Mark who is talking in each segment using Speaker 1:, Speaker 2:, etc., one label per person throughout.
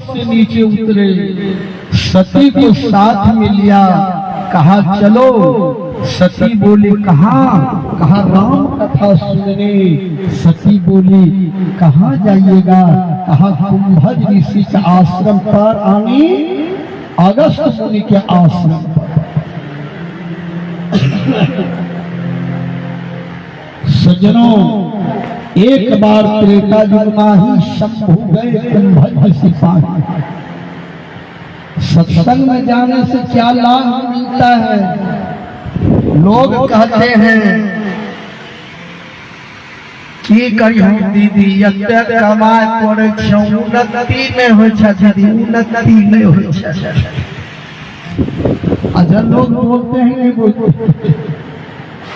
Speaker 1: से नीचे उतरे, सती को साथ में लिया, कहा चलो। सती बोली कहाँ? कहा राम कथा सुनने। सती बोली कहाँ जाइएगा? कहा कुंभज ऋषि के आश्रम पर, आने अगस्त मुनि के आश्रम पर। सज्जनों, एक बार त्रेता युग में ही शंभु गए कुंभज सिपाही। सत्संग में जाने से क्या लाभ मिलता है? लोग कहते हैं की करी हम दीदी एते कमाए पड़े छ, उन्नति नहीं हो छ दीदी, उन्नति नहीं हो छ। अच्छा लोग बोलते हैं नहीं बोलते,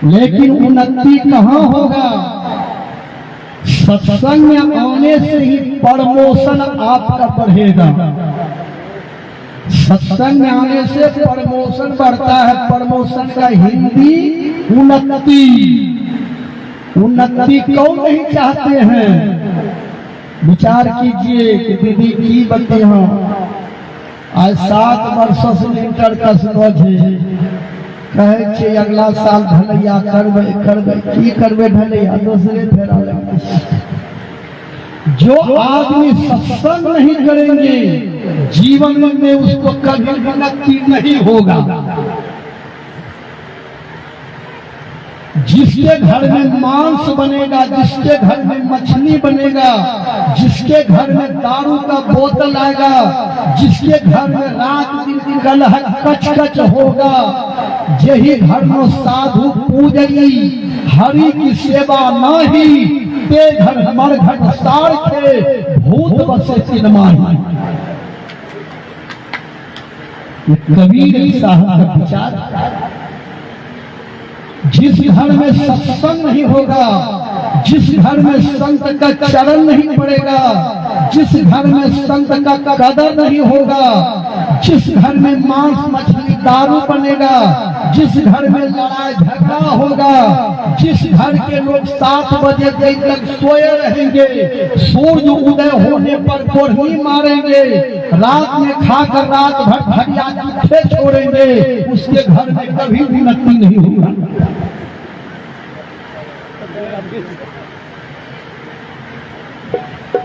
Speaker 1: लेकिन उन्नति कहाँ होगा? सत्संग में आने से ही प्रमोशन आपका बढ़ेगा। सत्संग में आने से प्रमोशन बढ़ता है। प्रमोशन का हिंदी उन्नति। उन्नति कौन नहीं चाहते हैं? विचार कीजिए कि दीदी की बती हम आज 7 वर्ष से इंटर कस कहे अगला साल ढलैया करबे की करबे ढलैया दूसरे फेरा लगे। जो आदमी सत्संग नहीं करेंगे जीवन में उसको कभी उन्नति नहीं होगा। जिसके घर में मांस बनेगा, जिसके घर में मछली बनेगा, जिसके घर में दारू का बोतल आएगा, जिसके घर में रात दिन कलह कच कच होगा, यही घर में साधु पूजगी हरि की सेवा नहीं, ते घर मर घर सार के भूत बसे चिन्माही। कबीर साहब का विचार। जिस घर में सत्संग नहीं होगा, जिस घर में संत का चरण नहीं पड़ेगा, जिस घर में संत का कदर नहीं होगा, जिस घर में मांस मछली दारू बनेगा, जिस घर में लड़ाई झगड़ा होगा, जिस घर के लोग 7 बजे तक सोए रहेंगे, सूर्य उदय होने पर कोढ़ी मारेंगे, रात में खाकर रात भर भरिया चूल्हे छोड़ेंगे, उसके घर में कभी उन्नति नहीं होगा।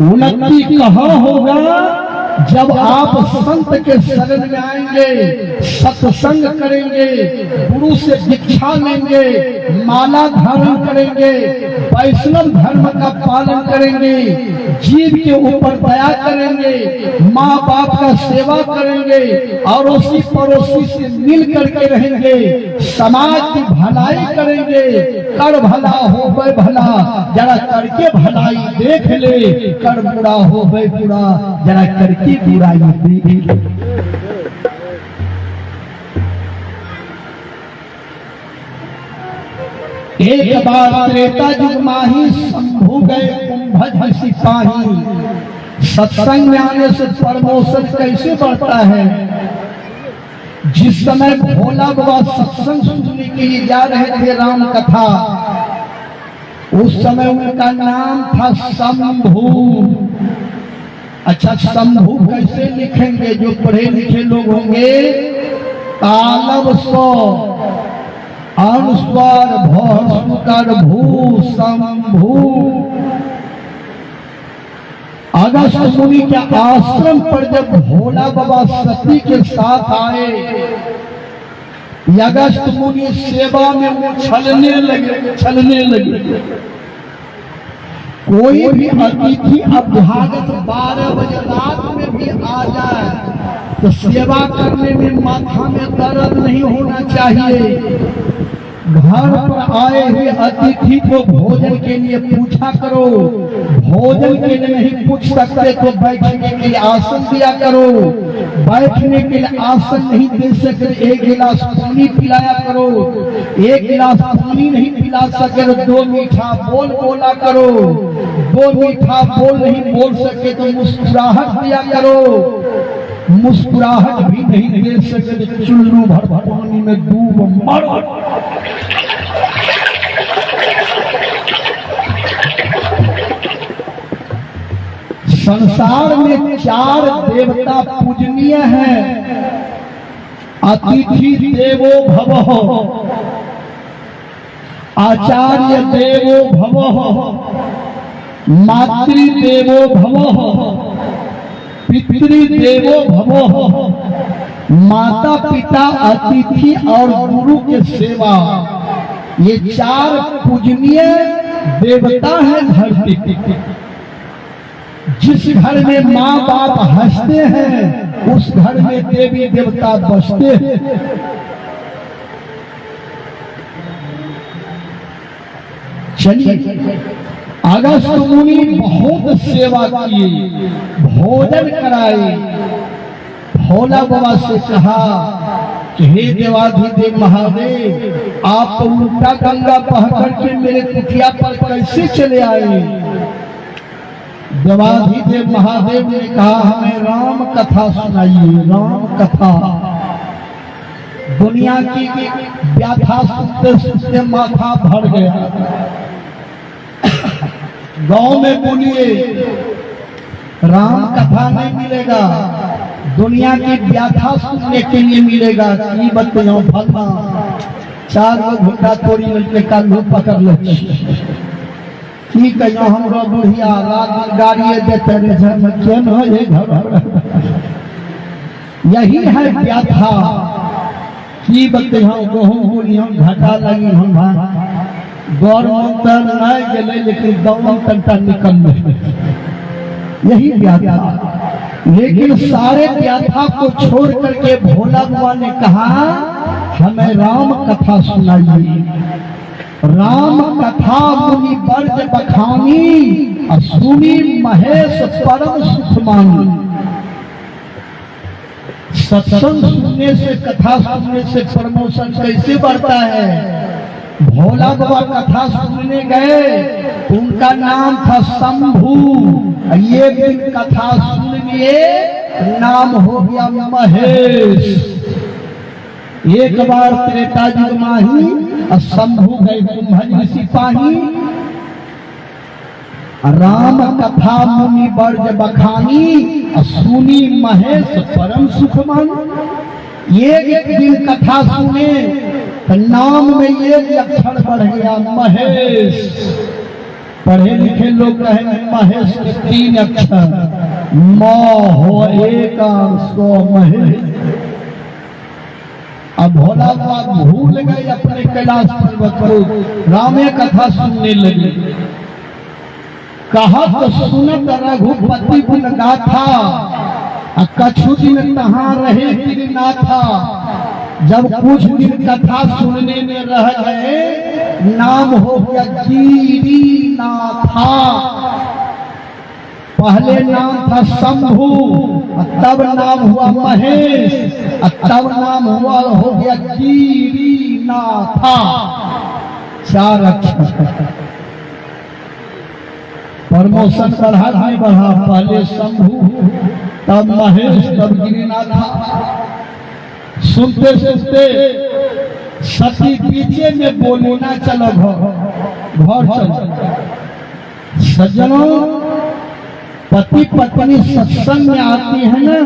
Speaker 1: उन्नति कहाँ होगा? जब आप संत के शरण में आएंगे, सत्संग करेंगे, गुरु से दीक्षा लेंगे, माला धारण करेंगे, वैष्णव धर्म का पालन करेंगे, जीव के ऊपर दया करेंगे, माँ बाप का सेवा करेंगे, अड़ोसी पड़ोसी से मिल करके रहेंगे, समाज की भलाई करेंगे। कर भला हो गए भला, जरा करके भलाई देख ले, कर बुरा हो गए बुरा, जरा करके बुराई देख ले। एक बार त्रेता युग माही शंभु गए कुंभज सिपाही। सत्संग में आने से प्रमोशन कैसे बढ़ता है? जिस समय भोला बाबा सत्संग सुनने के लिए जा रहे थे राम कथा, उस समय उनका नाम था शंभु। अच्छा, शंभु कैसे लिखेंगे? जो पढ़े लिखे लोग होंगे, तालब सो अनुस्वार भूकर भू शंभु। अगस्त मुनि के आश्रम पर जब भोला बाबा सती के साथ आए, अगस्त मुनि सेवा में उछलने लगे। कोई भी अतिथि अभ्यागत 12 बजे रात में भी आ जाए तो सेवा करने में माथा में दर्द नहीं होना चाहिए। घर पर आए हुए अतिथि को भोजन के लिए पूछा करो, भोजन के लिए नहीं पूछ सकते तो बैठने के लिए आसन दिया करो, बैठने के लिए आसन नहीं दे सकते 1 गिलास पानी पिलाया करो, 1 गिलास पानी नहीं पिला सके तो 2 मीठा बोल बोला करो, 2 मीठा बोल नहीं बोल सके तो मुस्कुराहट दिया करो, मुस्कुराहट भी नहीं दे सके तो चुल्लू भर पानी में डूब मरो। संसार में 4 देवता पूजनीय हैं। अतिथि देवो भवः, आचार्य देवो भवः, मातृदेवो भवः, पितृदेवो भवः। माता पिता, अतिथि और गुरु के सेवा, ये 4 पूजनीय देवता है धरती पे। जिस घर में माँ बाप हंसते हैं उस घर में देवी देवता बसते हैं। चलिए, अगस्त मुनि बहुत सेवा किए, भोजन कराए। भोला बाबा से कहा कि हे देवाधिदेव महादेव, आप तो उल्टा गंगा बह करके मेरे कुटिया पर कैसे चले आए? देवाधिदेव महादेव ने कहा हमें राम कथा सुनाइए, राम कथा। दुनिया की व्याथा सुनते सुनते माथा भर गया। गांव में बोलिए राम कथा नहीं मिलेगा, दुनिया की व्याथा सुनने के लिए मिलेगा। की बताओ फलना 4 घंटा तोड़ी मिलके कालू पकड़ ले की कहियो हमरो बुढ़िया रात गाड़िए देते रहे केन हो ये घर। यही है व्याथा। की बताओ गहूँ बोलियो घाटा लगी हम गौरव नहीं गए लेकिन गौरव तंटा निकल यही व्याथा। लेकिन सारे व्याथा को छोड़ करके भोला बाबा ने कहा हमें राम कथा सुनाइए। राम कथा मुनि वर्ज बखानी, सुनी महेश परम सुख मानी। सत्संग सुनने से, कथा सुनने से प्रमोशन कैसे बढ़ता है? भोला बाबा कथा सुनने गए, उनका नाम था शंभू। ये दिन कथा सुन लिए, नाम हो गया महेश। एक बार त्रेता युग माही शंभू गए कुंभज सिपाही। राम कथा मुनि वर्ज बखानी, सुनी महेश परम सुख मानी। एक दिन कथा सुने तो नाम में एक अक्षर बढ़ गया महेश। पढ़े लिखे लोग कहे महेश के 3 अक्षर, म हो एक सो महेश। अब भोला बाबा भूल गए अपने कैलाश पर्वत को, रामे कथा सुनने लगे। कहा तो सुनत रघुपति गुण गाथा, कछु दिन तहाँ रहे गिरनाथा। जब कुछ दिन कथा सुनने में रह गए, नाम हो गया गिरिनाथा। पहले नाम था शंभू, तब नाम हुआ महेश, तब नाम हुआ हो गया गिरिनाथा। 4 अक्षर। प्रमोशन बढ़ा नहीं बढ़ा, पहले शंभू तब महेश तब गिरिनाथा। सुनते सुनते सती पीछे में बोली ना चलो घर चलो। सज्जनों, पति पत्नी सत्संग में आती है ना,